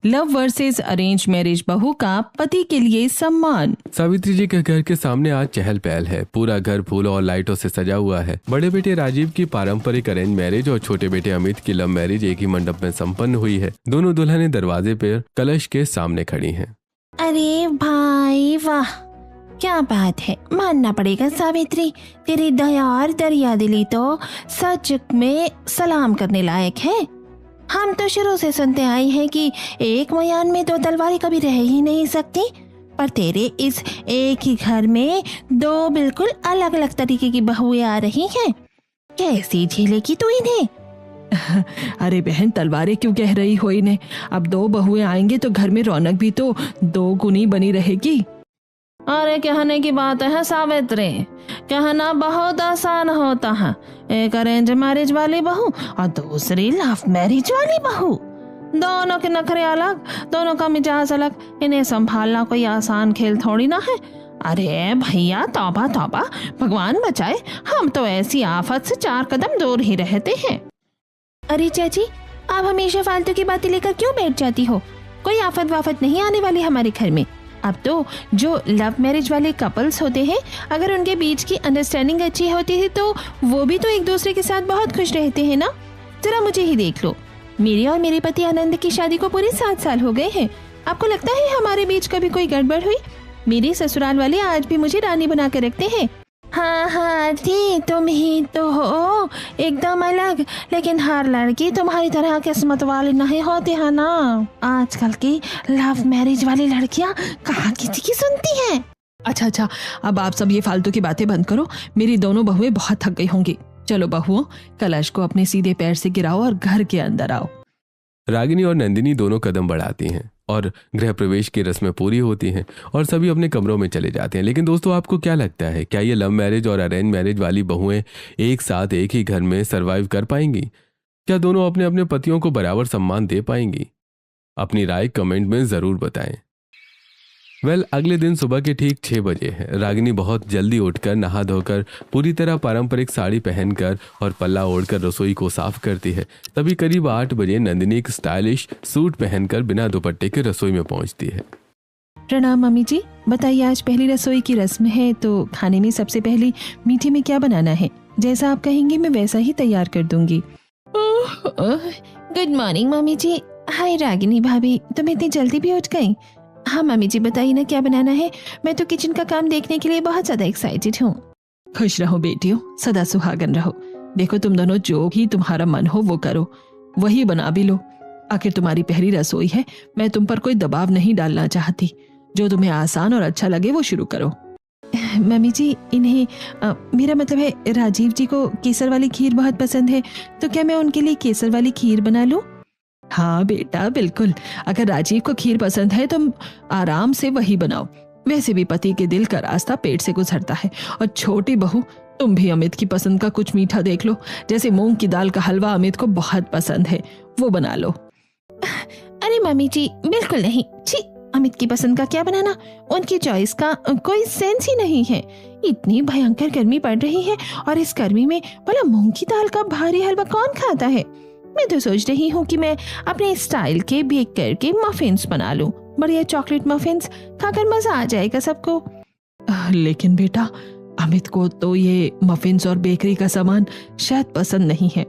Love versus arrange marriage बहू का पति के लिए सम्मान। सावित्री जी के घर के सामने आज चहल पहल है। पूरा घर फूलों और लाइटों से सजा हुआ है। बड़े बेटे राजीव की पारंपरिक अरेंज मैरिज और छोटे बेटे अमित की लव मैरिज एक ही मंडप में संपन्न हुई है। दोनों दुल्हनें दरवाजे पर कलश के सामने खड़ी हैं। अरे भाई वाह, क्या बात है, मानना पड़ेगा सावित्री, तेरी दया और दरिया दिली तो सच में सलाम करने लायक है। हम तो शुरू से सुनते आए हैं कि एक मयान में दो तलवारें कभी रह ही नहीं सकती, पर तेरे इस एक ही घर में दो बिल्कुल अलग अलग तरीके की बहुएं आ रही हैं। कैसी झेलेगी तू इन्हें? अरे बहन, तलवारें क्यों कह रही हो इन्हें? अब दो बहुएं आएंगे तो घर में रौनक भी तो दो गुनी बनी रहेगी। अरे कहने की बात है सावित्री, कहना बहुत आसान होता है। एक अरेंज मैरिज वाली बहू और दूसरी लव मैरिज वाली बहू, दोनों के नखरे अलग, दोनों का मिजाज अलग, इन्हें संभालना कोई आसान खेल थोड़ी ना है। अरे भैया तौबा तौबा, भगवान बचाए, हम तो ऐसी आफत से 4 कदम दूर ही रहते हैं। अरे चाची, आप हमेशा फालतू की बातें लेकर क्यों बैठ जाती हो? कोई आफत वाफत नहीं आने वाली हमारे घर में। अब तो जो लव मैरिज वाले कपल्स होते हैं, अगर उनके बीच की अंडरस्टैंडिंग अच्छी होती है तो वो भी तो एक दूसरे के साथ बहुत खुश रहते हैं ना। जरा मुझे ही देख लो, मेरे और मेरे पति आनंद की शादी को पूरे 7 साल हो गए हैं। आपको लगता है हमारे बीच कभी कोई गड़बड़ हुई? मेरे ससुराल वाले आज भी मुझे रानी बना के रखते हैं। हाँ जी, तुम ही तो हो एकदम अलग, लेकिन हर लड़की तुम्हारी तरह किस्मत वाली नहीं होती है ना। आजकल की लव मैरिज वाली लड़कियां कहाँ किसी की सुनती हैं। अच्छा, अब आप सब ये फालतू की बातें बंद करो। मेरी दोनों बहुएं बहुत थक गई होंगी। चलो बहुओं, कलश को अपने सीधे पैर से गिराओ और घर के अंदर आओ। रागिनी और नंदिनी दोनों कदम बढ़ाती हैं और गृह प्रवेश की रस्में पूरी होती हैं और सभी अपने कमरों में चले जाते हैं। लेकिन दोस्तों, आपको क्या लगता है, क्या ये लव मैरिज और अरेंज मैरिज वाली बहुएं एक साथ एक ही घर में सरवाइव कर पाएंगी? क्या दोनों अपने अपने पतियों को बराबर सम्मान दे पाएंगी? अपनी राय कमेंट में जरूर बताएं। अगले दिन सुबह के ठीक 6 बजे है। रागिनी बहुत जल्दी उठकर नहा धोकर पूरी तरह पारंपरिक साड़ी पहनकर और पल्ला ओढ़कर रसोई को साफ करती है। तभी करीब 8 बजे नंदिनी एक स्टाइलिश सूट पहनकर बिना दुपट्टे के रसोई में पहुंचती है। प्रणाम मम्मी जी, बताइए, आज पहली रसोई की रस्म है तो खाने में सबसे पहले मीठे में क्या बनाना है? जैसा आप कहेंगे मैं वैसा ही तैयार कर दूंगी। गुड मॉर्निंग मम्मी जी। हाय रागिनी भाभी, तुम इतनी जल्दी भी उठ गई? हाँ मम्मी जी, बताइए ना क्या बनाना है। मैं तो किचन का काम देखने के लिए बहुत ज्यादा एक्साइटेड हूँ। खुश रहो बेटियों, सदा सुहागन रहो। देखो, तुम दोनों जो भी तुम्हारा मन हो वो करो, वही बना भी लो। आखिर तुम्हारी पहली रसोई है, मैं तुम पर कोई दबाव नहीं डालना चाहती। जो तुम्हें आसान और अच्छा लगे वो शुरू करो। मम्मी जी, इन्हें मेरा मतलब है राजीव जी को केसर वाली खीर बहुत पसंद है, तो क्या मैं उनके लिए केसर वाली खीर बना लूं? हाँ बेटा, बिल्कुल। अगर राजीव को खीर पसंद है तो आराम से वही बनाओ। वैसे भी पति के दिल का रास्ता पेट से गुजरता है। और छोटी बहू, तुम भी अमित की पसंद का कुछ मीठा देख लो। जैसे मूंग की दाल का हलवा अमित को बहुत पसंद है, वो बना लो। अरे मम्मी जी, बिल्कुल नहीं। छी, अमित की पसंद का क्या बनाना? उनकी चॉइस का कोई सेंस ही नहीं है। इतनी भयंकर गर्मी पड़ रही है और इस गर्मी में भला मूंग की दाल का भारी हलवा कौन खाता है? मैं तो सोच रही हूँ कि मैं अपने स्टाइल के बेक करके मफिन्स बना लूं। बढ़िया चॉकलेट मफिन्स, खाकर मजा आ जाएगा सबको। लेकिन बेटा, अमित को तो ये मफिन्स और बेकरी का सामान शायद पसंद नहीं है।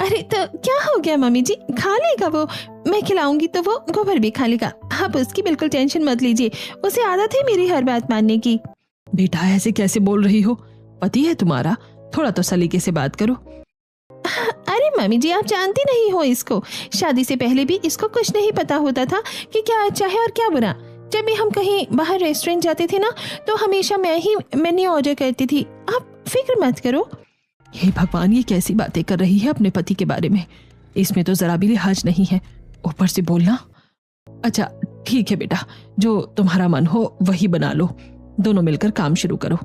अरे तो क्या हो गया मम्मी जी, खा लेगा वो। मैं खिलाऊंगी तो वो गोबर भी खा लेगा। आप उसकी बिल्कुल टेंशन मत लीजिए, उसे आदत है मेरी हर बात मानने की। बेटा, ऐसे कैसे बोल रही हो? पति है तुम्हारा, थोड़ा तो सलीके से बात करो। अरे मम्मी जी, आप जानती नहीं हो इसको। शादी से पहले भी इसको कुछ नहीं पता होता था कि क्या अच्छा है और क्या बुरा। जब भी हम कहीं बाहर रेस्टोरेंट जाते थे ना, तो हमेशा मैं ही मेन्यू ऑर्डर करती थी। आप फिक्र मत करो। हे भगवान, ये कैसी बातें कर रही है अपने पति के बारे में? इसमें तो जरा भी लिहाज नहीं है, ऊपर से बोलना। अच्छा ठीक है बेटा, जो तुम्हारा मन हो वही बना लो। दोनों मिलकर काम शुरू करो।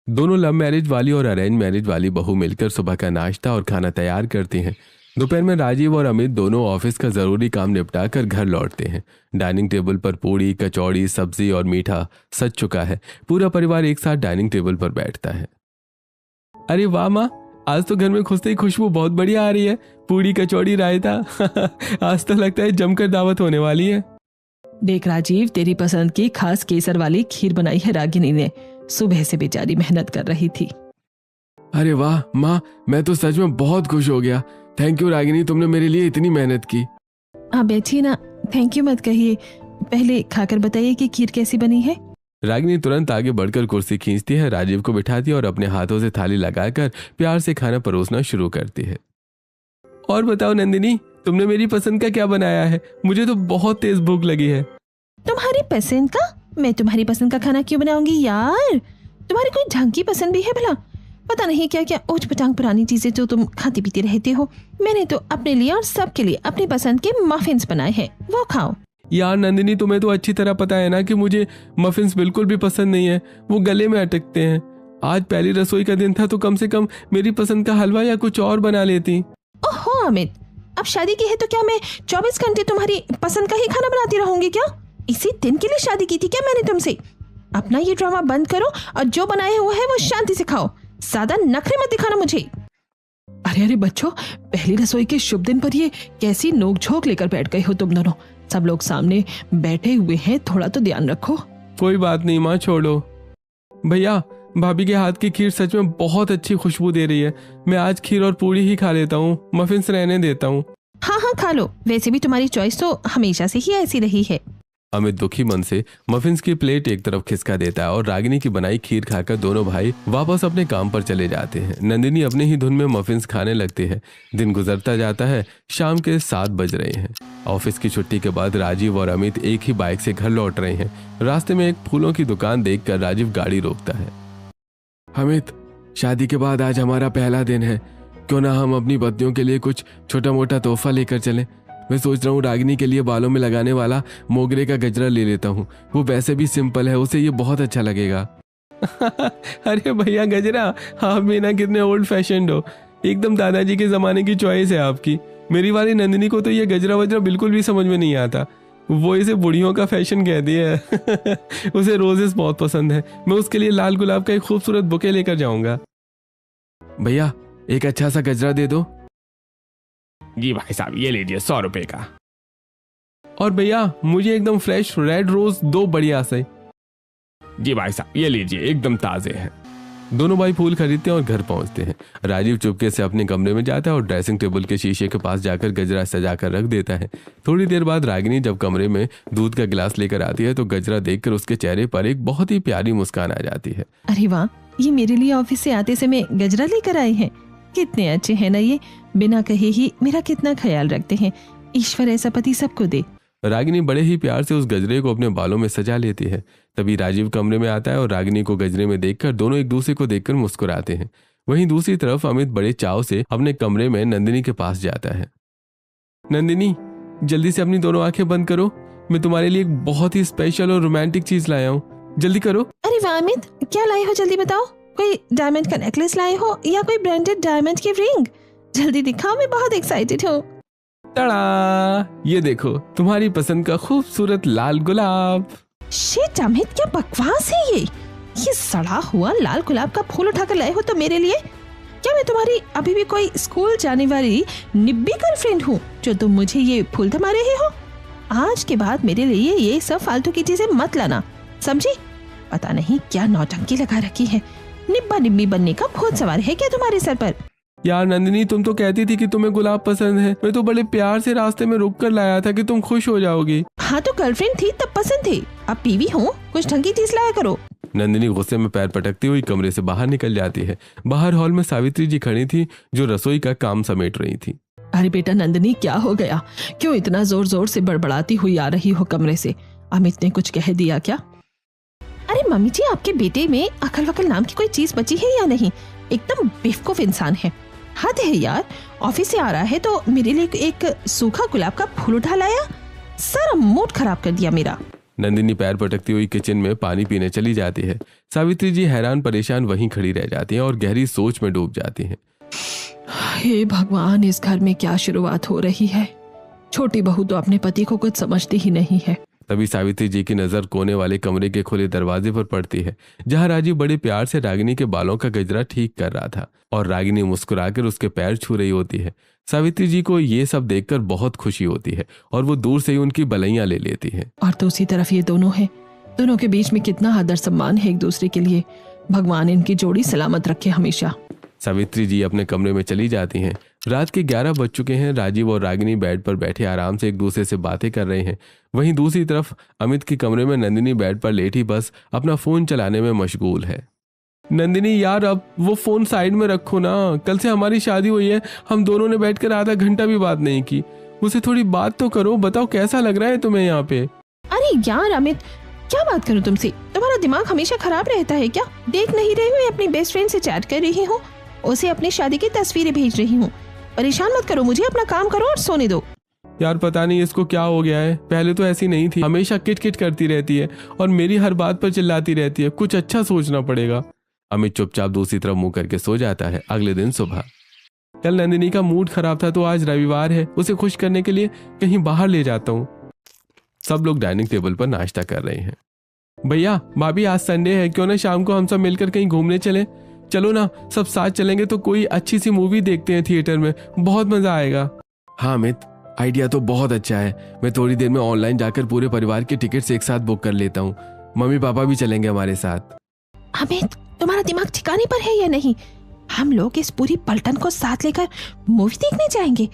दोनों लव मैरिज वाली और अरेंज मैरिज वाली बहू मिलकर सुबह का नाश्ता और खाना तैयार करती हैं। दोपहर में राजीव और अमित दोनों ऑफिस का जरूरी काम निपटा कर घर लौटते हैं। डाइनिंग टेबल पर पूड़ी, कचौड़ी, सब्जी और मीठा सज चुका है। पूरा परिवार एक साथ डाइनिंग टेबल पर बैठता है। अरे वाह माँ, आज तो घर में घुसते ही खुशबू बहुत बढ़िया आ रही है। पूड़ी कचौड़ी रायता आज तो लगता है जमकर दावत होने वाली है। देख राजीव, तेरी पसंद की खास केसर वाली खीर बनाई है रागिनी ने। सुबह से बेचारी मेहनत कर रही थी। अरे वाह माँ, मैं तो सच में बहुत खुश हो गया। थैंक यू रागिनी, तुमने मेरे लिए इतनी मेहनत की। आप बैठिए ना, थैंक यू मत कहिए, पहले खाकर बताइए कि खीर कैसी बनी है। रागिनी तुरंत आगे बढ़कर कुर्सी खींचती है, राजीव को बिठाती है और अपने हाथों से थाली लगाकर प्यार से खाना परोसना शुरू करती है। और बताओ नंदिनी, तुमने मेरी पसंद का क्या बनाया है? मुझे तो बहुत तेज भूख लगी है। तुम्हारी पसंद का? मैं तुम्हारी पसंद का खाना क्यों बनाऊंगी यार? तुम्हारी कोई ढंग की पसंद भी है भला? पता नहीं क्या क्या ऊंच पटांग पुरानी चीजें जो तुम खाती पीती रहते हो। मैंने तो अपने लिए और सबके लिए अपनी पसंद के मफिन्स बनाए हैं, वो खाओ। यार नंदिनी, तुम्हें तो अच्छी तरह पता है ना कि मुझे मफिन्स बिल्कुल भी पसंद नहीं है, वो गले में अटकते हैं। आज पहली रसोई का दिन था तो कम से कम मेरी पसंद का हलवा या कुछ और बना लेती। ओहो अमित, अब शादी की है तो क्या मैं 24 घंटे तुम्हारी पसंद का ही खाना बनाती रहूंगी क्या? इसी दिन के लिए शादी की थी क्या मैंने तुमसे? अपना ये ड्रामा बंद करो और जो बनाए हुआ है वो शांति से खाओ। ज्यादा नखरे मत दिखाना मुझे। अरे अरे बच्चों, पहली रसोई के शुभ दिन पर ये कैसी नोकझोंक लेकर बैठ गए हो तुम दोनों? सब लोग सामने बैठे हुए हैं, थोड़ा तो ध्यान रखो। कोई बात नहीं माँ, छोड़ो। भैया, भाभी के हाथ की खीर सच में बहुत अच्छी खुशबू दे रही है। मैं आज खीर और पूड़ी ही खा लेता हूँ, मफिन्स रहने देता हूँ। हाँ हाँ खा लो, वैसे भी तुम्हारी चॉइस तो हमेशा से ही ऐसी रही है। अमित दुखी मन से मफिन्स की प्लेट एक तरफ खिसका देता है और रागिनी की बनाई खीर खाकर दोनों भाई वापस अपने काम पर चले जाते हैं। नंदिनी अपने ही धुन में मफिन्स खाने लगती है। दिन गुजरता जाता है, शाम के 7 बज रहे हैं। ऑफिस की छुट्टी के बाद राजीव और अमित एक ही बाइक से घर लौट रहे हैं। रास्ते में एक फूलों की दुकान देखकर राजीव गाड़ी रोकता है। अमित, शादी के बाद आज हमारा पहला दिन है, क्यों ना हम अपनी पत्नियों के लिए कुछ छोटा मोटा तोहफा लेकर चलें। मैं सोच रहा हूँ रागिनी के लिए बालों में लगाने वाला मोगरे का गजरा ले लेता हूँ, वो वैसे भी सिंपल है, उसे ये बहुत अच्छा लगेगा। अरे भैया गजरा, आप भी ना कितने ओल्ड फैशन्ड हो, एकदम दादाजी के जमाने की चॉइस है आपकी। मेरी वाली नंदिनी को तो ये गजरा वजरा बिल्कुल भी समझ में नहीं आता, वो इसे बुढ़ियों का फैशन कहती है। उसे रोजेस बहुत पसंद है, मैं उसके लिए लाल गुलाब का एक खूबसूरत बुके लेकर जाऊंगा। भैया एक अच्छा सा गजरा दे दो। जी भाई साहब, ये लीजिए 100 रुपए का। और भैया मुझे एकदम फ्रेश रेड रोज 2 बढ़िया से। जी भाई साहब, ये लीजिए, एकदम ताजे हैं। दोनों भाई फूल खरीदते हैं और घर पहुंचते हैं। राजीव चुपके से अपने कमरे में जाता है और ड्रेसिंग टेबल के शीशे के पास जाकर गजरा सजा कर रख देता है। थोड़ी देर बाद रागिनी जब कमरे में दूध का गिलास लेकर आती है तो गजरा देखकर उसके चेहरे पर एक बहुत ही प्यारी मुस्कान आ जाती है। अरे वाह, ये मेरे लिए ऑफिस से आते समय गजरा लेकर आए हैं। कितने अच्छे हैं ना ये, बिना कहे ही मेरा कितना ख्याल रखते हैं। ईश्वर ऐसा पति सबको दे। रागिनी बड़े ही प्यार से उस गजरे को अपने बालों में सजा लेती है। तभी राजीव कमरे में आता है और रागिनी को गजरे में देखकर दोनों एक दूसरे को देखकर मुस्कुराते हैं। वहीं दूसरी तरफ अमित बड़े चाव से अपने कमरे में नंदिनी के पास जाता है। नंदिनी, जल्दी से अपनी दोनों आंखें बंद करो, मैं तुम्हारे लिए एक बहुत ही स्पेशल और रोमांटिक चीज लाया हूँ, जल्दी करो। अरे वाह अमित, क्या लाए हो जल्दी बताओ। कोई डायमंड का नेकलेस लाए हो या कोई ब्रांडेड डायमंड की रिंग? जल्दी दिखाओ, मैं बहुत एक्साइटेड हूँ। तड़ा, ये देखो तुम्हारी पसंद का खूबसूरत लाल गुलाब। शिट अमित, क्या बकवास है ये सड़ा हुआ लाल गुलाब का फूल उठाकर लाए हो तो मेरे लिए? क्या मैं तुम्हारी अभी भी कोई स्कूल जाने वाली निब्बी गर्लफ्रेंड हूँ जो तुम मुझे ये फूल थमा रहे हो? आज के बाद मेरे लिए ये सब फालतू की चीजें मत लाना, समझी? पता नहीं क्या नौटंकी लगा रखी है। निब्बा निब्बी बनने का भूत सवार है क्या तुम्हारे सर पर? यार नंदिनी, तुम तो कहती थी कि तुम्हें गुलाब पसंद है। मैं तो बड़े प्यार से रास्ते में रुक कर लाया था कि तुम खुश हो जाओगी। हाँ तो गर्लफ्रेंड थी तब पसंद थी, अब पीवी हूँ, कुछ ढंग की चीज लाया करो। नंदिनी गुस्से में पैर पटकती हुई कमरे से बाहर निकल जाती है। बाहर हॉल में सावित्री जी खड़ी थी जो रसोई का काम समेट रही थी। अरे बेटा नंदिनी, क्या हो गया? क्यों इतना जोर जोर से बड़बड़ाती हुई आ रही हो कमरे से? अमित ने कुछ कह दिया क्या? अरे मम्मी जी, आपके बेटे में अकल वकल नाम की कोई चीज बची है या नहीं? एकदम बेवकूफ इंसान है। हद है यार, ऑफिस से आ रहा है तो मेरे लिए एक सूखा गुलाब का फूल उठा लाया, सारा मूड खराब कर दिया मेरा। नंदिनी पैर पटकती हुई किचन में पानी पीने चली जाती है। सावित्री जी हैरान परेशान वहीं खड़ी रह जाती हैं और गहरी सोच में डूब जाती हैं। हे भगवान, इस घर में क्या शुरुआत हो रही है? छोटी बहू तो अपने पति को कुछ समझती ही नहीं है। तभी सावित्री जी की नजर कोने वाले कमरे के खुले दरवाजे पर पड़ती है, जहां राजीव बड़े प्यार से रागिनी के बालों का गजरा ठीक कर रहा था और रागिनी मुस्कुराकर उसके पैर छू रही होती है। सावित्री जी को ये सब देखकर बहुत खुशी होती है और वो दूर से ही उनकी बलैया ले लेती है। और दूसरी तरफ ये दोनों हैं, दोनों के बीच में कितना आदर सम्मान है एक दूसरे के लिए। भगवान इनकी जोड़ी सलामत रखे हमेशा। सावित्री जी अपने कमरे में चली जाती हैं। रात के 11 बज चुके हैं। राजीव और रागिनी बेड पर बैठे आराम से एक दूसरे से बातें कर रहे हैं। वहीं दूसरी तरफ अमित के कमरे में नंदिनी बेड पर लेटी बस अपना फोन चलाने में मशगूल है। नंदिनी यार, अब वो फोन साइड में रखो ना। कल से हमारी शादी हुई है, हम दोनों ने बैठकर आधा घंटा भी बात नहीं की। मुझसे थोड़ी बात तो करो, बताओ कैसा लग रहा है तुम्हें यहाँ पे। अरे यार अमित, क्या बात करूं तुमसे? तुम्हारा दिमाग हमेशा खराब रहता है क्या? देख नहीं रही हूँ अपनी बेस्ट फ्रेंड से चैट कर रही हूँ, उसे अपनी शादी की तस्वीरें भेज रही हूँ। परेशान मत करो मुझे, अपना काम करो और सोने दो। यार पता नहीं इसको क्या हो गया है, पहले तो ऐसी नहीं थी, हमेशा किट करती रहती है और मेरी हर बात पर चिल्लाती रहती है। कुछ अच्छा सोचना पड़ेगा। अमित चुपचाप दूसरी तरफ मुंह करके सो जाता है। अगले दिन सुबह, कल नंदिनी का मूड खराब था तो आज रविवार है, उसे खुश करने के लिए कहीं बाहर ले जाता हूँ। सब लोग डाइनिंग टेबल पर नाश्ता कर रहे हैं। भैया भाभी, आज संडे है, क्यों ना शाम को हम सब मिलकर कहीं घूमने चले? चलो ना, सब साथ चलेंगे तो कोई अच्छी सी मूवी देखते हैं थिएटर में, बहुत मजा आएगा। हाँ अमित, आइडिया तो बहुत अच्छा है। मैं थोड़ी देर में ऑनलाइन जाकर पूरे परिवार के टिकट्स एक साथ बुक कर लेता हूँ। मम्मी पापा भी चलेंगे हमारे साथ। अमित, तुम्हारा दिमाग ठिकाने पर है या नहीं? हम लोग इस पूरी पलटन को साथ लेकर मूवी देखने जाएंगे?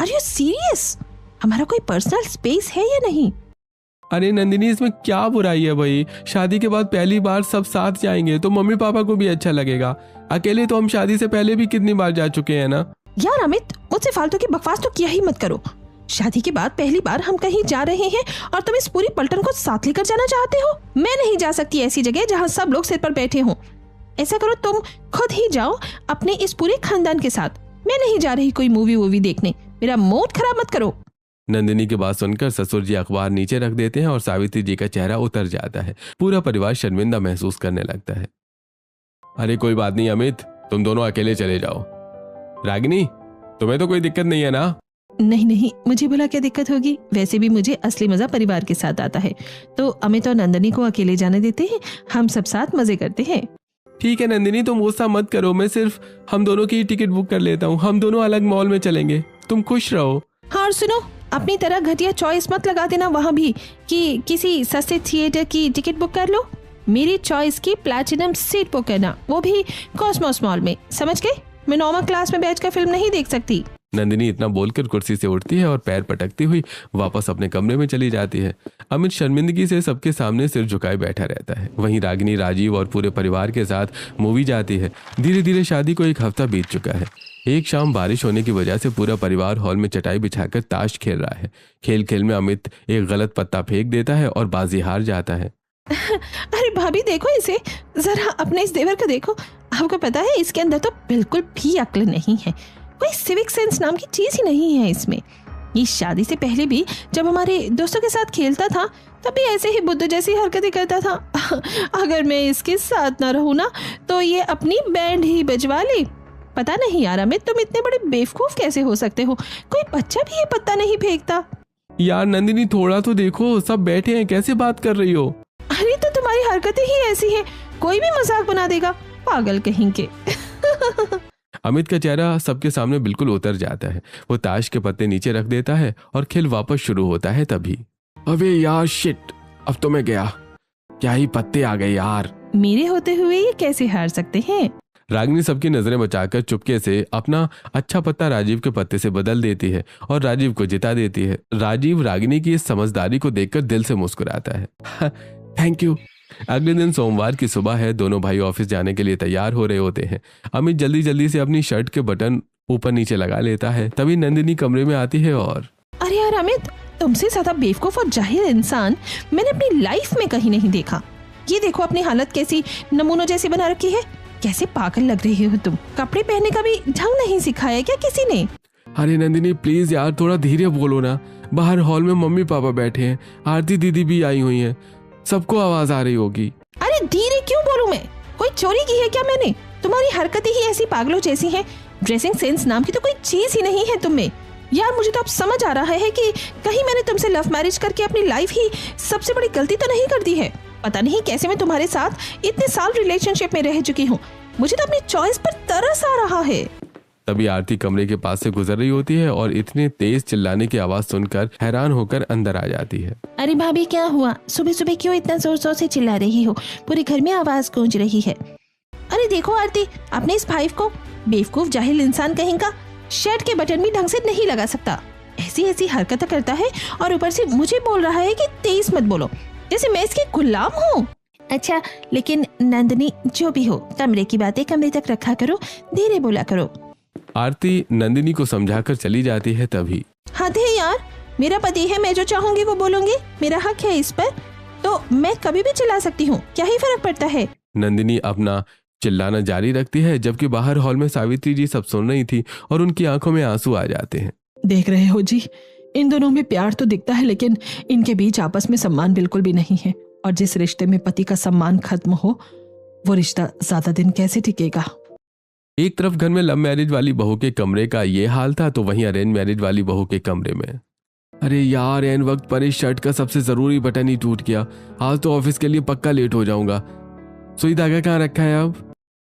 Are you serious? हमारा कोई पर्सनल स्पेस है या नहीं? अरे नंदिनी, इसमें क्या बुराई है भाई? शादी के बाद पहली बार सब साथ जाएंगे तो मम्मी पापा को भी अच्छा लगेगा। अकेले तो हम शादी से पहले भी कितनी बार जा चुके हैं ना। यार अमित, मुझसे फालतू की बकवास तो किया ही मत करो। शादी के बाद पहली बार हम कहीं जा रहे हैं और तुम इस पूरी पलटन को साथ लेकर जाना चाहते हो? मैं नहीं जा सकती ऐसी जगह जहाँ सब लोग सिर पर बैठे हों। ऐसा करो, तुम खुद ही जाओ अपने इस पूरे खानदान के साथ। मैं नहीं जा रही कोई मूवी देखने, मेरा मूड खराब मत करो। नंदिनी की बात सुनकर ससुर जी अखबार नीचे रख देते हैं और सावित्री जी का चेहरा उतर जाता है। पूरा परिवार शर्मिंदा महसूस करने लगता है। अरे कोई बात नहीं अमित, तुम दोनों अकेले चले जाओ। रागिनी, तुम्हें तो कोई दिक्कत नहीं है ना? नहीं, मुझे भला क्या दिक्कत होगी? वैसे भी मुझे असली मजा परिवार के साथ आता है। तो अमित और नंदिनी को अकेले जाने देते हैं, हम सब साथ मजे करते हैं। ठीक है नंदिनी, तुम गुस्सा मत करो। मैं सिर्फ हम दोनों की टिकट बुक कर लेता हूँ। हम दोनों अलग मॉल में चलेंगे, तुम खुश रहो। हाँ, और सुनो, अपनी तरह घटिया चॉइस मत लगा देना वहाँ भी कि किसी सस्ते थिएटर की टिकट बुक कर लो। मेरी चॉइस की प्लैटिनम सीट बुक करना, वो भी कॉस्मोस मॉल में, समझ गए? मैं नॉर्मल क्लास में बैठकर फिल्म नहीं देख सकती। नंदिनी इतना बोलकर कुर्सी से उठती है और पैर पटकती हुई वापस अपने कमरे में चली जाती है। अमित शर्मिंदगी से सबके सामने सिर झुकाए बैठा रहता है। वहीं रागिनी, राजीव और पूरे परिवार के साथ मूवी जाती है। धीरे धीरे शादी को एक हफ्ता बीत चुका है। एक शाम बारिश होने की वजह से पूरा परिवार हॉल में चटाई बिछाकर ताश खेल रहा है। खेल खेल में अमित एक गलत पत्ता फेंक देता है और बाजी हार जाता है। अरे भाभी देखो इसे, जरा अपने इस देवर को देखो। आपको पता है इसके अंदर तो बिल्कुल भी अक्ल नहीं है, कोई सिविक सेंस नाम की चीज ही नहीं है इसमें। ये शादी से पहले भी जब हमारे दोस्तों के साथ खेलता था तब भी ऐसे ही बुद्धू जैसी हरकतें करता था। अगर मैं इसके साथ ना रहूं ना तो ये अपनी बैंड ही बजवा ले। पता नहीं यार अमित, तुम इतने बड़े बेवकूफ कैसे हो सकते हो? कोई बच्चा भी ये पत्ता नहीं फेंकता। यार नंदिनी, थोड़ा तो देखो, सब बैठे हैं, कैसे बात कर रही हो? अरे तो तुम्हारी हरकतें ही ऐसी हैं, कोई भी मजाक बना देगा, पागल कहीं के। अमित का चेहरा सबके सामने बिल्कुल उतर जाता है। वो ताश के पत्ते नीचे रख देता है और खेल वापस शुरू होता है। तभी अबे यार शिट, अब तो मैं गया। क्या ही पत्ते आ गए यार। मेरे होते हुए ये कैसे हार सकते हैं? रागिनी सबकी नजरें बचाकर चुपके से अपना अच्छा पत्ता राजीव के पत्ते से बदल देती है और राजीव को जिता देती है। राजीव रागिनी की इस समझदारी को देखकर दिल से मुस्कुराता है। Thank you. अगले दिन सोमवार की सुबह है। दोनों भाई ऑफिस जाने के लिए तैयार हो रहे होते हैं। अमित जल्दी जल्दी से अपनी शर्ट के बटन ऊपर नीचे लगा लेता है। तभी नंदिनी कमरे में आती है और अरे यार अमित, तुमसे ज्यादा बेवकूफ और जाहिल इंसान मैंने अपनी लाइफ में कहीं नहीं देखा। ये देखो अपनी हालत कैसी नमूनों जैसी बना रखी है। कैसे पागल लग रही हो तुम। कपड़े पहनने का भी ढंग नहीं सिखाया क्या किसी ने? अरे नंदिनी प्लीज यार, थोड़ा धीरे बोलो ना। बाहर हॉल में मम्मी पापा बैठे हैं, आरती दीदी भी आई हुई हैं, सबको आवाज आ रही होगी। अरे धीरे क्यों बोलूं मैं? कोई चोरी की है क्या मैंने? तुम्हारी हरकतें ही ऐसी पागलों जैसी हैं। ड्रेसिंग सेंस नाम की तो कोई चीज ही नहीं है तुम में। यार मुझे तो अब समझ आ रहा है कि कहीं मैंने तुमसे लव मैरिज करके अपनी लाइफ ही सबसे बड़ी गलती तो नहीं कर दी है। पता नहीं कैसे मैं तुम्हारे साथ इतने साल रिलेशनशिप में रह चुकी हूँ। मुझे तो अपनी चॉइस पर तरस आ रहा है। तभी आरती कमरे के पास से गुजर रही होती है और इतने तेज चिल्लाने की आवाज सुनकर हैरान होकर अंदर आ जाती है। अरे भाभी क्या हुआ? सुबह सुबह क्यों इतना जोर जोर से चिल्ला रही हो? पूरे घर में आवाज गूंज रही है। अरे देखो आरती, अपने इस भाई को, बेवकूफ जाहिल इंसान कहेगा, शर्ट के बटन भी ढंग से नहीं लगा सकता। ऐसी ऐसी हरकतें करता है और ऊपर से मुझे बोल रहा है कि तेज मत बोलो, जैसे मैं इसकी गुलाम हूँ। अच्छा लेकिन नंदिनी, जो भी हो, कमरे की बातें कमरे तक रखा करो, धीरे बोला करो। आरती नंदिनी को समझाकर चली जाती है। तभी हद है यार, मेरा पति है, मैं जो चाहूंगी वो बोलूंगी, मेरा हक है इस पर, तो मैं कभी भी चिल्ला सकती हूँ, क्या ही फर्क पड़ता है। नंदिनी अपना चिल्लाना जारी रखती है, जबकि बाहर हॉल में सावित्री जी सब सुन रही थी और उनकी आंखों में आंसू आ जाते हैं। देख रहे हो जी, इन दोनों में प्यार तो दिखता है, लेकिन इनके बीच आपस में सम्मान बिल्कुल भी नहीं है। और जिस रिश्ते में पति का सम्मान खत्म हो, वो रिश्ता ज्यादा दिन कैसे टिकेगा। एक तरफ घर में लव मैरिज वाली बहू के कमरे का ये हाल था, तो वहीं अरेंज मैरिज वाली बहू के कमरे में, अरे यार एन वक्त पर इस शर्ट का सबसे जरूरी बटन ही टूट गया। आज तो ऑफिस के लिए पक्का लेट हो जाऊंगा। सुई धागा कहाँ रखा है अब?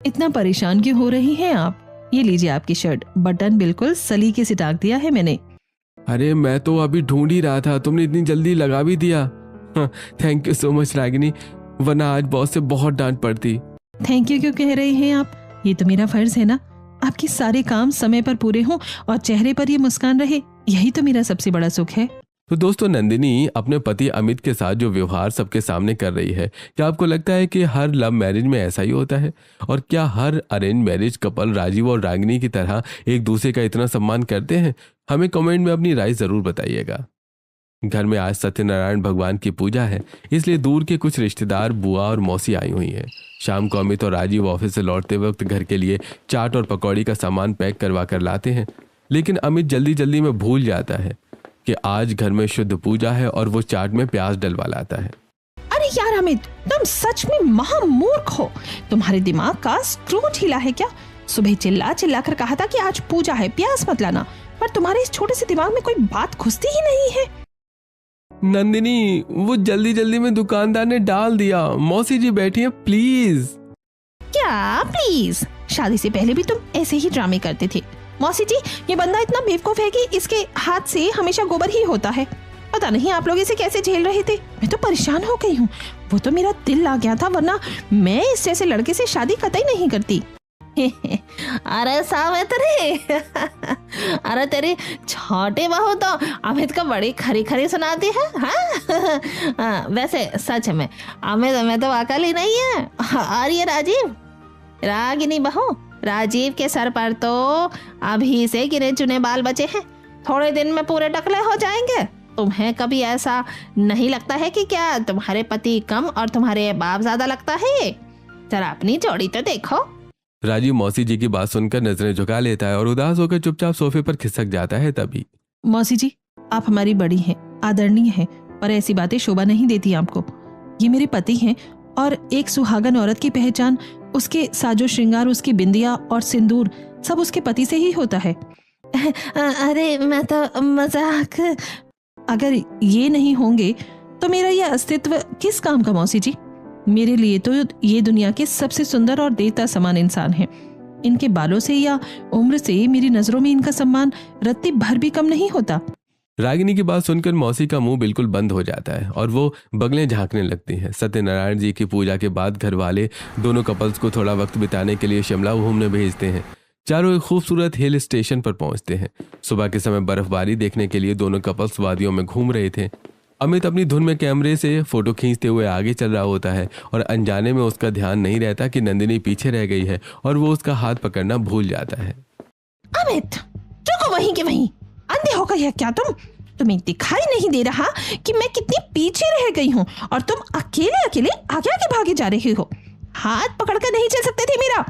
इतना परेशान क्यों हो रही हैं आप? ये लीजिए आपकी शर्ट, बटन बिल्कुल सलीके से टाक दिया है मैंने। अरे मैं तो अभी ढूंढ ही रहा था, तुमने इतनी जल्दी लगा भी दिया। Thank you so much Ragini, वरना आज बॉस से बहुत डांट पड़ती। थैंक यू क्यों कह रहे हैं आप? ये तो मेरा फर्ज है ना, आपके सारे काम समय पर पूरे हों और चेहरे पर ये मुस्कान रहे, यही तो मेरा सबसे बड़ा सुख है। तो दोस्तों, नंदिनी अपने पति अमित के साथ जो व्यवहार सबके सामने कर रही है, क्या आपको लगता है कि हर लव मैरिज में ऐसा ही होता है? और क्या हर अरेंज मैरिज कपल राजीव और रागिनी की तरह एक दूसरे का इतना सम्मान करते हैं? हमें कमेंट में अपनी राय जरूर बताइएगा। घर में आज सत्यनारायण भगवान की पूजा है, इसलिए दूर के कुछ रिश्तेदार, बुआ और मौसी आई हुई हैं। शाम को अमित और राजीव ऑफिस से लौटते वक्त घर के लिए चाट और पकौड़ी का सामान पैक करवा कर लाते हैं, लेकिन अमित जल्दी जल्दी में भूल जाता है कि आज घर में शुद्ध पूजा है और वो चाट में प्याज डलवा लाता है। अरे यार अमित, तुम सच में महामूर्ख हो। तुम्हारे दिमाग का स्क्रू ढीला है क्या? सुबह चिल्ला चिल्ला कर कहा था कि आज पूजा है, प्याज मत लाना, पर तुम्हारे इस छोटे से दिमाग में कोई बात घुसती ही नहीं है। नंदिनी, वो जल्दी जल्दी में दुकानदार ने डाल दिया। मौसी जी बैठी हैं, प्लीज। क्या प्लीज? शादी से पहले भी तुम ऐसे ही ड्रामे करते थे। मौसी जी, ये बंदा इतना बेवकूफ है कि इसके हाथ से हमेशा गोबर ही होता है। पता नहीं आप लोग इसे कैसे झेल रहे थे। मैं तो परेशान हो गई हूँ। वो तो मेरा दिल आ गया था, वरना मैं इस जैसे लड़के से शादी कतई नहीं करती। अरे सावित्री, अरे तेरी छोटी बहू तो अमित को बड़ी खरी खरी सुनाती है। हाँ? वैसे सच में अमित में तो अकल ही नहीं है। और ये राजीव, रागिनी बहू, राजीव के सर पर तो अभी से गिने चुने बाल बचे हैं, थोड़े दिन में पूरे टकले हो जाएंगे। तुम्हें कभी ऐसा नहीं लगता है कि क्या तुम्हारे पति कम और तुम्हारे बाप ज्यादा लगता है? जरा अपनी जोड़ी तो देखो। राजीव मौसी जी की बात सुनकर नजरें झुका लेता है और उदास होकर चुपचाप सोफे पर खिसक जाता है। तभी मौसी जी, आप हमारी बड़ी हैं, आदरणीय हैं, पर ऐसी बातें शोभा नहीं देती आपको। ये मेरे पति हैं और एक सुहागन औरत की पहचान उसके साजो श्रृंगार, उसकी बिंदिया और सिंदूर सब उसके पति से ही होता है। अरे मैं तो मजाक। अगर ये नहीं होंगे तो मेरा ये अस्तित्व किस काम का मौसी जी? मेरे लिए तो ये दुनिया के सबसे सुंदर और देवता समान इंसान हैं। इनके बालों से या उम्र से मेरी नजरों में इनका सम्मान रत्ती भर भी कम नहीं होता। रागिनी की बात सुनकर मौसी का मुंह बिल्कुल बंद हो जाता है और वो बगलें झांकने लगती हैं। सत्यनारायण जी की पूजा के बाद घर वाले दोनों कपल्स को थोड़ा वक्त बिताने के लिए शिमला घूमने भेजते हैं। चारों एक खूबसूरत हिल स्टेशन पर पहुंचते हैं। सुबह के समय बर्फबारी देखने के लिए दोनों कपल्स वादियों में घूम रहे थे। अमित अपनी धुन में कैमरे से फोटो खींचते हुए आगे चल रहा होता है और अनजाने में उसका ध्यान नहीं रहता कि नंदिनी पीछे रह गई है और वो उसका हाथ पकड़ना भूल जाता है। अमित, रुको वहीं के वहीं। अंधे हो गए क्या तुम? तुम्हें दिखाई नहीं दे रहा कि मैं कितनी पीछे रह गई हूँ और तुम अकेले अकेले आगे आगे भागे जा रहे हो। हाथ पकड़कर नहीं चल सकते थे मेरा?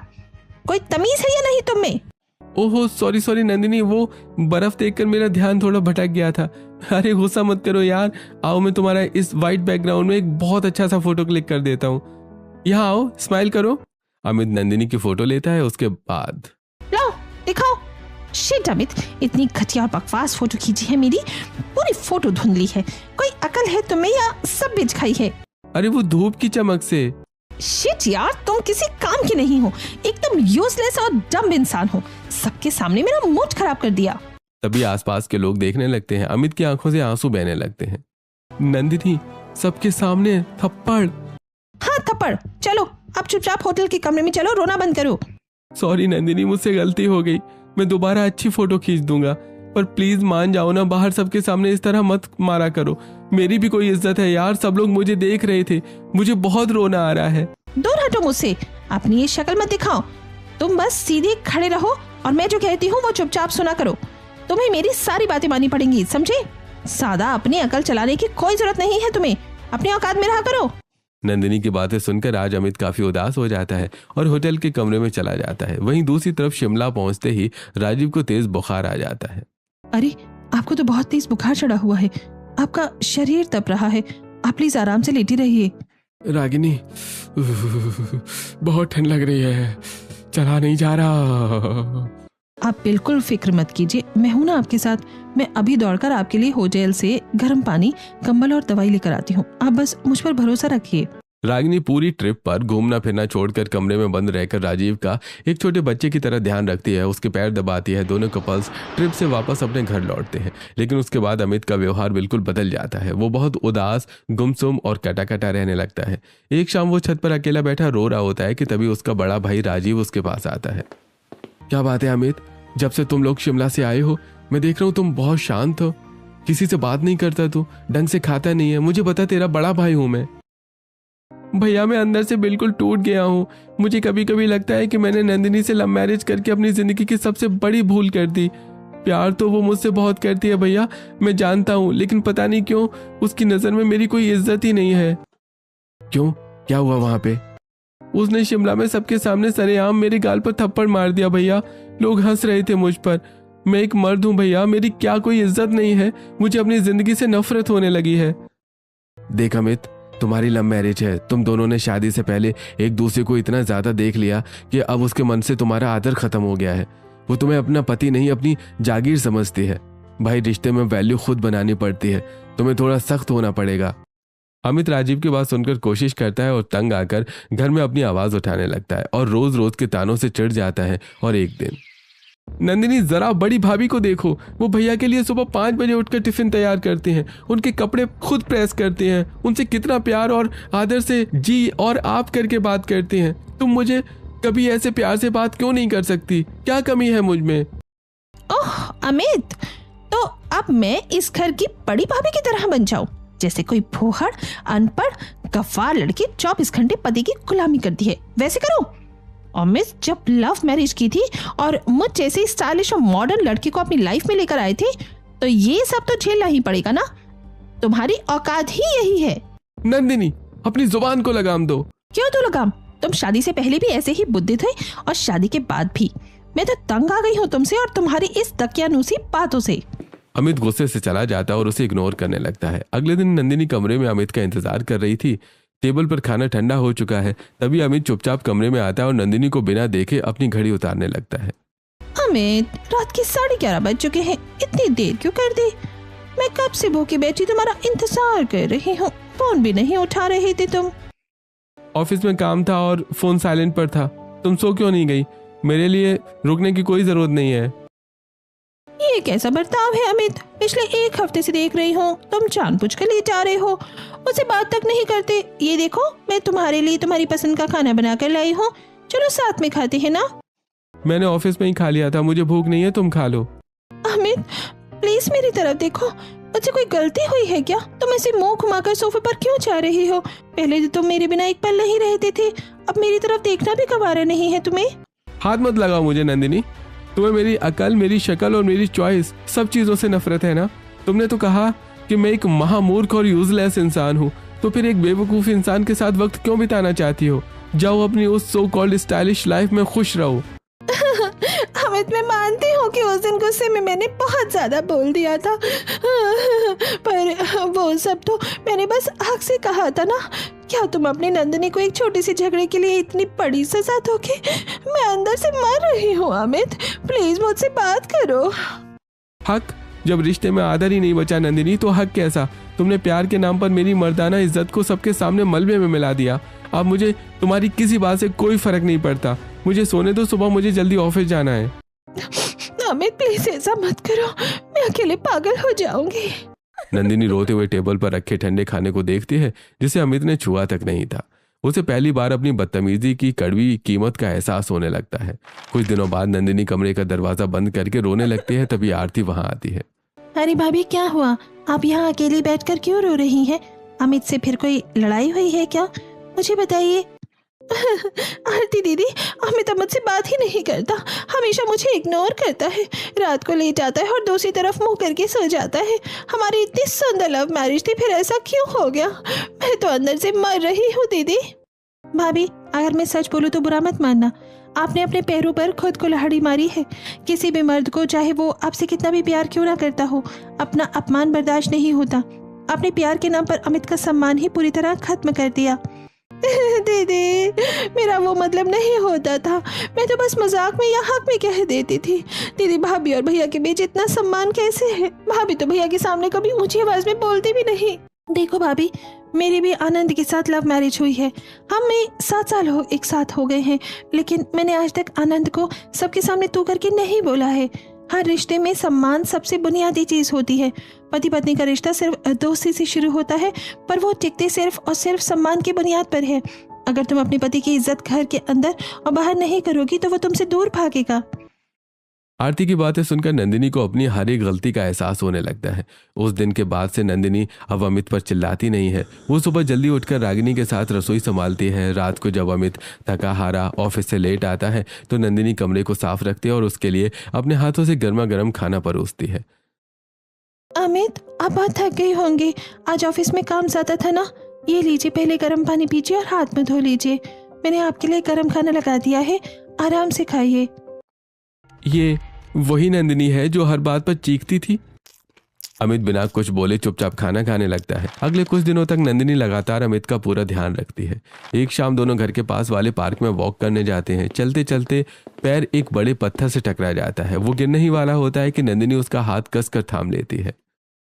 कोई तमीज है या नहीं तुम में? ओहो सॉरी नंदिनी, वो बर्फ देखकर मेरा ध्यान थोड़ा भटक गया था। अरे गुस्सा मत करो यार, आओ मैं तुम्हारा इस वाइट बैकग्राउंड में एक बहुत अच्छा सा फोटो क्लिक कर देता हूँ। यहाँ आओ, स्माइल करो। अमित नंदिनी की फोटो लेता है। उसके बाद लो दिखाओ। शिट अमित, इतनी घटिया और बकवास फोटो खींची है मेरी, पूरी फोटो धुंधली है। कोई अकल है तुम्हें या सब बिछ खाई है? अरे वो धूप की चमक से। शिट यार, तुम किसी काम की नहीं हो, एकदम यूजलेस और डम्ब इंसान हो। सबके सामने मेरा मूड खराब कर दिया। तभी आसपास के लोग देखने लगते हैं। अमित की आंखों से आंसू बहने लगते हैं। नंदिनी, सबके सामने थप्पड़। हाँ थप्पड़। चलो अब चुपचाप होटल के कमरे में चलो, रोना बंद करो। सॉरी नंदिनी, मुझसे गलती हो गई। मैं दोबारा अच्छी फोटो खींच दूंगा, पर प्लीज मान जाओ ना, बाहर सबके सामने इस तरह मत मारा करो। मेरी भी कोई इज्जत है यार, सब लोग मुझे देख रहे थे, मुझे बहुत रोना आ रहा है। दूर हटो मुझसे, अपनी ये शक्ल मत दिखाओ। तुम बस सीधे खड़े रहो और मैं जो कहती हूँ वो चुपचाप सुना करो। तुम्हें मेरी सारी बातें माननी पड़ेंगी, समझे? सादा अपनी अकल चलाने की कोई जरूरत नहीं है तुम्हें, अपनी औकात में रहा करो। नंदिनी की बातें सुनकर आज अमित काफी उदास हो जाता है और होटल के कमरे में चला जाता है। वहीं दूसरी तरफ शिमला पहुंचते ही राजीव को तेज बुखार आ जाता है। अरे आपको तो बहुत तेज बुखार चढ़ा हुआ है, आपका शरीर तप रहा है, आप प्लीज आराम से लेटी रहिए। रागिनी, बहुत ठंड लग रही है, चला नहीं जा रहा। आप बिल्कुल फिक्र मत कीजिए, मैं हूं ना आपके साथ। मैं अभी दौड़कर आपके लिए होटल से गर्म पानी, कंबल और दवाई लेकर आती हूँ, आप बस मुझ पर भरोसा रखिए। रागिनी पूरी ट्रिप पर घूमना फिरना छोड़कर कमरे में बंद रहकर राजीव का एक छोटे बच्चे की तरह ध्यान रखती है, उसके पैर दबाती है। दोनों कपल्स ट्रिप से वापस अपने घर लौटते हैं, लेकिन उसके बाद अमित का व्यवहार बिल्कुल बदल जाता है। वो बहुत उदास, गुमसुम और कटा कटा रहने लगता है। एक शाम वो छत पर अकेला बैठा रो रहा होता है कि तभी उसका बड़ा भाई राजीव उसके पास आता है। क्या बात है अमित, जब से तुम लोग शिमला से आए हो मैं देख रहा हूँ तुम बहुत शांत हो, किसी से बात नहीं करता, तू ढंग से खाता नहीं है। मुझे पता, तेरा बड़ा भाई हूं मैं। भैया मैं अंदर से बिल्कुल टूट गया हूँ। मुझे कभी कभी लगता है कि मैंने नंदिनी से लव मैरिज करके अपनी जिंदगी की सबसे बड़ी भूल कर दी। प्यार तो वो मुझसे बहुत करती है भैया, मैं जानता हूँ, लेकिन पता नहीं क्यों उसकी नजर में मेरी कोई इज्जत ही नहीं है। क्यों, क्या हुआ वहां पे? उसने शिमला में सबके सामने सरेआम मेरे गाल पर थप्पड़ मार दिया भैया। लोग हंस रहे थे मुझ पर। मैं एक मर्द हूं भैया, मेरी क्या कोई इज्जत नहीं है? मुझे अपनी जिंदगी से नफरत होने लगी है। देख अमित, तुम्हारी लव मैरिज है, तुम दोनों ने शादी से पहले एक दूसरे को इतना ज्यादा देख लिया कि अब उसके मन से तुम्हारा आदर खत्म हो गया है। वो तुम्हें अपना पति नहीं, अपनी जागीर समझती है। भाई, रिश्ते में वैल्यू खुद बनानी पड़ती है, तुम्हें थोड़ा सख्त होना पड़ेगा। अमित राजीव की बात सुनकर कोशिश करता है और तंग आकर घर में अपनी आवाज उठाने लगता है और रोज रोज के तानों से चिढ़ जाता है। और एक दिन, नंदिनी जरा बड़ी भाभी को देखो, वो भैया के लिए सुबह 5 बजे उठकर टिफिन तैयार करते हैं, उनके कपड़े खुद प्रेस करते हैं, उनसे कितना प्यार और आदर से जी और आप करके बात करते हैं। तुम मुझे कभी ऐसे प्यार से बात क्यों नहीं कर सकती? क्या कमी है मुझ में? ओह अमित, तो अब मैं इस घर की बड़ी भाभी की तरह बन जाऊं, जैसे कोई भोहड़, अनपढ़, गफ्फार लड़की 24 घंटे पति की गुलामी करती है, वैसे करो। अमित जब लव मैरिज की थी और मुझ जैसे स्टाइलिश और मॉडर्न लड़की को अपनी लाइफ में लेकर आए थे, तो ये सब तो झेलना ही पड़ेगा ना। तुम्हारी औकात ही यही है। नंदिनी, अपनी जुबान को लगाम दो। क्यों तो लगाम? तुम शादी से पहले भी ऐसे ही बुद्धि थे और शादी के बाद भी। मैं तो तंग आ गई हूँ तुमसे और तुम्हारी इस दकियानूसी बातों से। अमित गुस्से से चला जाता है और उसे इग्नोर करने लगता है। अगले दिन नंदिनी कमरे में अमित का इंतजार कर रही थी। टेबल पर खाना ठंडा हो चुका है। तभी अमित चुपचाप कमरे में आता है और नंदिनी को बिना देखे अपनी घड़ी उतारने लगता है। अमित, रात के 11:30 बज चुके हैं, इतनी देर क्यों कर दी? मैं कब से भूखी बैठी तुम्हारा इंतजार कर रही हूँ, फोन भी नहीं उठा रहे थे तुम। ऑफिस में काम था और फोन साइलेंट पर था। तुम सो क्यों नहीं गई? मेरे लिए रुकने की कोई जरूरत नहीं है। ये कैसा बर्ताव है अमित? पिछले 1 हफ्ते से देख रही हूँ तुम जानबूझकर लेट आ रहे हो, मुझसे बात तक नहीं करते। ये देखो, मैं तुम्हारे लिए तुम्हारी पसंद का खाना बना कर लाई हूँ, चलो साथ में खाते हैं ना। मैंने ऑफिस में ही खा लिया था, मुझे भूख नहीं है, तुम खा लो। अमित प्लीज मेरी तरफ देखो, मुझसे कोई गलती हुई है क्या? तुम ऐसे मुंह घुमाकर सोफे पर क्यों जा रही हो? पहले तो तुम मेरे बिना एक पल नहीं रहते थे, अब मेरी तरफ देखना भी गवारा नहीं है तुम्हें। हाथ मत लगाओ मुझे नंदिनी, तुम्हें मेरी अकल, मेरी शक्ल और मेरी चॉइस सब चीजों से नफरत है ना। तुमने तो कहा कि मैं एक महामूर्ख और यूजलेस इंसान हूँ, तो फिर एक बेवकूफ इंसान के साथ वक्त क्यों बिताना चाहती हो? जाओ अपनी उस सो कॉल्ड स्टाइलिश लाइफ में खुश रहो। अमित, मैं मानती हूँ कि उस दिन गुस्से में मैंने बहुत ज्यादा बोल दिया था, पर वो सब तो मैंने बस आग से कहा था ना। क्या तुम अपनी नंदिनी को एक छोटी सी झगड़े के लिए इतनी बड़ी सजा दोगे? मैं अंदर से मर रही हूँ अमित, प्लीज मुझसे बात करो। हक? जब रिश्ते में आदर ही नहीं बचा नंदिनी तो हक कैसा? तुमने प्यार के नाम पर मेरी मर्दाना इज्जत को सबके सामने मलबे में मिला दिया। अब मुझे तुम्हारी किसी बात से कोई फर्क नहीं पड़ता। मुझे सोने दो, सुबह मुझे जल्दी ऑफिस जाना है। अमित प्लीज ऐसा मत करो, मैं अकेले पागल हो जाऊंगी। नंदिनी रोते हुए टेबल पर रखे ठंडे खाने को देखती है जिसे अमित ने छुआ तक नहीं था। उसे पहली बार अपनी बदतमीजी की कड़वी कीमत का एहसास होने लगता है। कुछ दिनों बाद नंदिनी कमरे का दरवाजा बंद करके रोने लगती है। तभी आरती वहां आती है। अरे भाभी क्या हुआ? आप यहाँ अकेली बैठकर क्यों रो रही हैं? अमित से फिर कोई लड़ाई हुई है क्या? मुझे बताइए। आरती दीदी, अमित मुझसे बात ही नहीं करता, हमेशा मुझे इग्नोर करता है, रात को लेट आता है और दूसरी तरफ मुंह करके सो जाता है। हमारी इतनी सुंदर लव मैरिज थी, फिर ऐसा क्यों हो गया? मैं तो अंदर से मर रही हूँ दीदी। भाभी अगर मैं सच बोलूँ तो बुरा मत मानना, आपने अपने पैरों पर खुद को लहड़ी मारी है। किसी भी मर्द को चाहे वो आपसे कितना भी प्यार क्यों ना करता हो, अपना अपमान बर्दाश्त नहीं होता। आपने प्यार के नाम पर अमित का सम्मान ही पूरी तरह खत्म कर दिया। दीदी मेरा वो मतलब नहीं होता था, मैं तो बस मजाक में या हक में कह देती थी। दीदी भाभी और भैया के बीच इतना सम्मान कैसे है? भाभी तो भैया के सामने कभी ऊंची आवाज में बोलती भी नहीं। देखो भाभी, मेरी भी आनंद के साथ लव मैरिज हुई है। हम 7 साल एक साथ हो गए हैं, लेकिन मैंने आज तक आनंद को सबके सामने तू करके नहीं बोला है। हर रिश्ते में सम्मान सबसे बुनियादी चीज होती है। पति पत्नी का रिश्ता सिर्फ दोस्ती से शुरू होता है, पर वो टिकते सिर्फ और सिर्फ सम्मान की बुनियाद पर है। अगर तुम अपने पति की इज्जत घर के अंदर और बाहर नहीं करोगी तो वो तुमसे दूर भागेगा। आरती की बातें सुनकर नंदिनी को अपनी हर एक गलती का एहसास होने लगता है। उस दिन के बाद से नंदिनी अब अमित पर चिल्लाती नहीं है। वो सुबह जल्दी उठकर रागिनी के साथ रसोई संभालती है। रात को जब अमित थका हारा ऑफिस से लेट आता है तो नंदिनी कमरे को साफ रखती है और उसके लिए अपने हाथों से गर्मा गर्म खाना परोसती है। अमित आप बहुत थक गई होंगी, आज ऑफिस में काम ज्यादा था ना। ये लीजिए, पहले गर्म पानी पीजिए और हाथ में धो लीजिए। मैंने आपके लिए गर्म खाना लगा दिया है, आराम से खाइए। ये वही नंदिनी है जो हर बात पर चीखती थी। अमित बिना कुछ बोले चुपचाप खाना खाने लगता है। अगले कुछ दिनों तक नंदिनी लगातार अमित का पूरा ध्यान रखती है। एक शाम दोनों घर के पास वाले पार्क में वॉक करने जाते हैं। चलते चलते पैर एक बड़े पत्थर से टकरा जाता है। वो गिरने ही वाला होता है कि नंदिनी उसका हाथ कसकर थाम लेती है।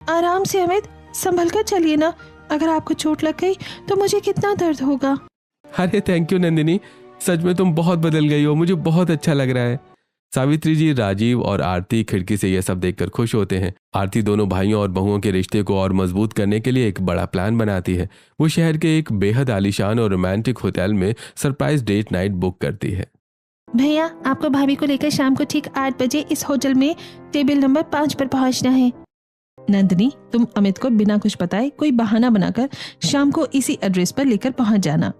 आराम से अमित, संभल कर चलिए ना, अगर आपको चोट लग गई तो मुझे कितना दर्द होगा। अरे थैंक यू नंदिनी, सच में तुम बहुत बदल गई हो, मुझे बहुत अच्छा लग रहा है। सावित्री जी, राजीव और आरती खिड़की से यह सब देखकर खुश होते हैं। आरती दोनों भाइयों और बहुओं के रिश्ते को और मजबूत करने के लिए एक बड़ा प्लान बनाती है। वो शहर के एक बेहद आलीशान और रोमांटिक होटल में सरप्राइज डेट नाइट बुक करती है। भैया आपको भाभी को लेकर शाम को ठीक 8 बजे इस होटल में टेबल नंबर 5 पर पहुंचना है। नंदिनी, तुम अमित को बिना कुछ बताए कोई बहाना बनाकर शाम को इसी एड्रेस पर लेकर पहुंच जाना।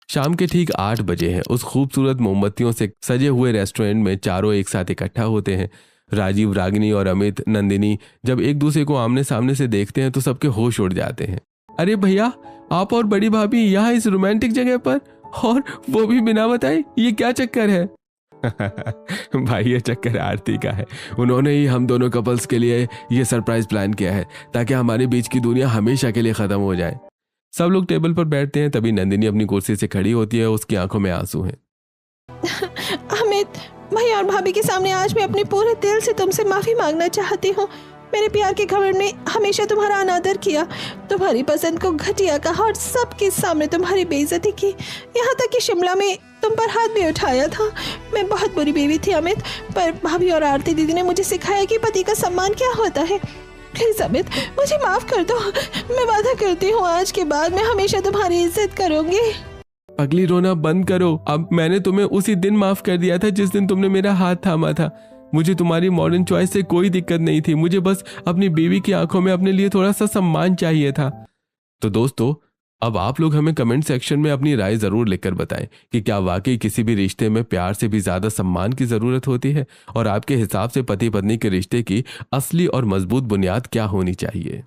शाम के ठीक 8 बजे हैं। उस खूबसूरत मोमबत्तियों से सजे हुए रेस्टोरेंट में चारों एक साथ इकट्ठा होते हैं। राजीव, रागिनी और अमित, नंदिनी जब एक दूसरे को आमने सामने से देखते हैं तो सबके होश उड़ जाते हैं। अरे भैया, आप और बड़ी भाभी यहाँ इस रोमांटिक जगह पर, और वो भी बिना बताए, ये क्या चक्कर है? भाई ये चक्कर आरती का है। उन्होंने ही हम दोनों कपल्स के लिए ये सरप्राइज प्लान किया है ताकि हमारे बीच की दुनिया हमेशा के लिए खत्म हो जाए। सब लोग टेबल पर बैठते हैं। तभी नंदिनी अपनी कुर्सी से खड़ी होती है। उसकी आंखों में आंसू हैं। अमित, भैया और भाभी के सामने आज मैं अपने पूरे दिल से तुमसे माफी मांगना चाहती हूँ। मेरे प्यार के घमंड में हमेशा तुम्हारा अनादर किया, तुम्हारी पसंद को घटिया कहा और सबके सामने तुम्हारी बेइज्जती की, यहाँ तक कि शिमला में तुम पर हाथ भी उठाया था। मैं बहुत बुरी बीवी थी अमित, पर भाभी और आरती दीदी ने मुझे सिखाया कि पति का सम्मान क्या होता है। प्लीज अमित, मुझे माफ कर दो। मैं वादा करती हूँ आज के बाद मैं हमेशा तुम्हारी इज्जत करूंगी। पगली, रोना बंद करो। अब मैंने तुम्हें उसी दिन माफ कर दिया था जिस दिन तुमने मेरा हाथ थामा था। मुझे तुम्हारी मॉडर्न चॉइस से कोई दिक्कत नहीं थी। मुझे बस अपनी बीवी की आंखों में अपने लिए थोड़ा सा सम्मान चाहिए था। तो दोस्तों, अब आप लोग हमें कमेंट सेक्शन में अपनी राय जरूर लिखकर बताएं कि क्या वाकई किसी भी रिश्ते में प्यार से भी ज्यादा सम्मान की जरूरत होती है, और आपके हिसाब से पति पत्नी के रिश्ते की असली और मजबूत बुनियाद क्या होनी चाहिए।